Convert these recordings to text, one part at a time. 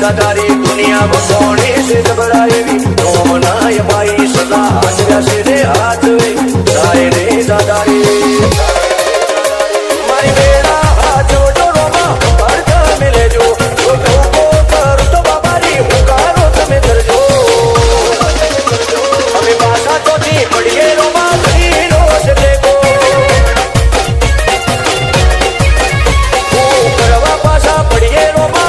दादारी दुनिया बसोनी से घबराएगी रोम नाय भाई सदा आजरा से रे हाथ वे जाए रे दादारी मारी बेड़ा हाथ जो रोमा पर्दा मिले जो तो को कर तो बाबारी पुकारो तमे दरजो हमें भाषा तो थी पड़िए रोमा धीरो से देखो करवा भाषा पड़िए रोमा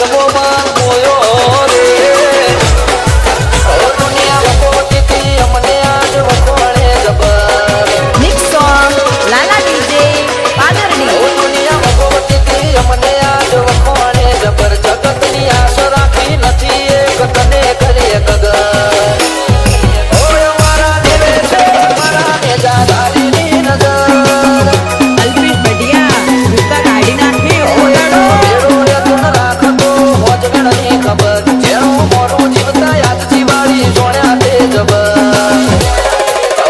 ગરબો બાંધ્યો રે દુનિયા વખોતી અમને આજ વખોણે જબર મિક્સ સોંગ લાલા ડીજે પાદરડી દુનિયા વખોતી અમને આજ વખોણે જબર જગતની આશ રાખી નથી એક તને કરીએ કદર ઓય મારા દેવે છે મારા નેજા દાદીની નજર અલ્પેશ બઢિયા ભૂકા કાઢી નાખ્યો ઓયડો બેડો યતન રાખતો હોજ મેળની ખબર જેનું મોરું જીવતા યાદ જીવાળી જોણ્યા તે જબર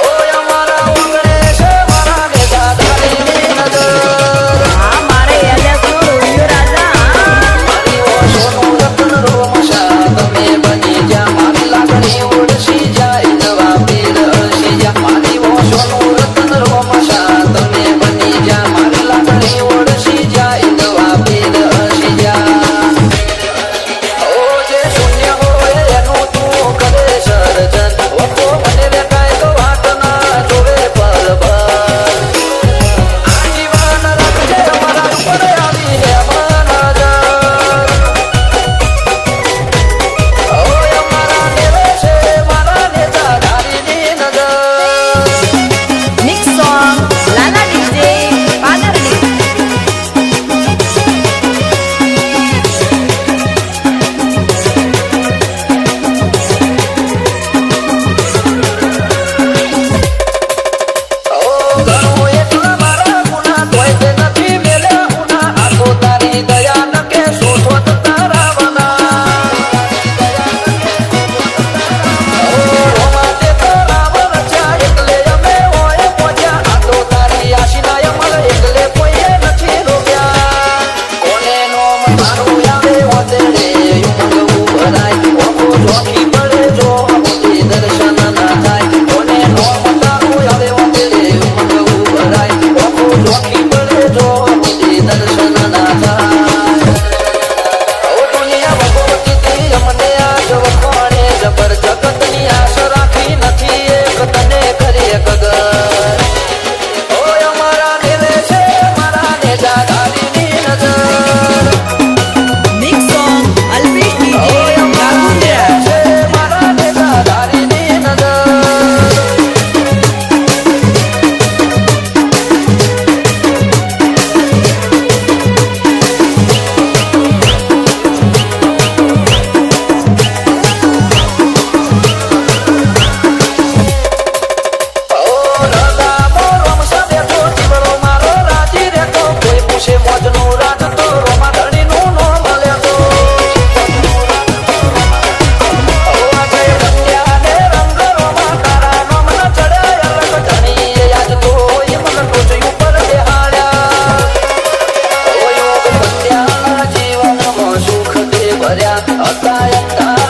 ઓય મારા ઉંગણે છે મારા નેજા દાદીની નજર હા મારે એલિયાસ નો રોડિયો રાજા મારી ઓશોનું રતન રોમશા તમે બની જ્યાં મારી લાગણી ઉડશી જાય નવા પીર હસી જ્યાં મારી ઓશોનું રતન રોમશા તમે બની જ્યાં મારી લાગણી ઉડશી જાય નવા પીર હસી જ્યાં ઓ જે શૂન્ય હોય એનું તું કરે સર્જન વખો મને વેકાય તો વાત ના જોવે પલભર આજીવન રાખજે અમારા ઉપર આવી હે નજર ઓય મારા દેવે છે મારા નેતા ધારીની નજર મિક્સ સોંગ લાલા ડીજે પાદરડી ઘણું એટલા મારા ગુના તોય તે નથી મેલ્યા ઉના આ તો તારી દયા ન કે શોધોત તારા વના રોમા તે તો રામ રચ્યા એકલે અમે હોય પહોંચ્યા આ તો તારી આશીના અમલ એકલે કોઈએ નથી રોક્યા કોને નોમ તારું આવે ઓતેડે ઉમંગ ઉભરાય ઓખો જોખી પડે જો મોટી દર્શન ના થાય કોને નોમ તારું આવે ઓતેડે ઉમંગ ઉભરાય ઓખો જોખી પડે જો મોટી દર્શન ના થાય ઓ દુનિયા ભગવતી અમને આજ વખોણે જબર જગતની આશ રાખી નથી એક તને કરીએ કદર ઓય અમારા દેવે છે મારા નેજા દાદીની નજર મિક્સ સોંગ અલ્પેશ ડીજે ઓય અમારા દેવે ગાગુંદ્રા છે મારા નેજા દાદીની નજર ઓ રાજા મોરમ સબે તો જીવડો મારો રાજી રેતો કોઈ પૂછે મોજનું રાજ તો રોમા ધણીનું નો મળે તો ઓ આજે રંગ્યા ને રંગ રોમા તારા નોમ ન ચડ્યા અલગ ધણી યાદ તો એ મન ટોચ ઉપર બેહાડ્યા ઓ યોગ બન્યા જીવનમાં સુખ તે ભર્યા હતા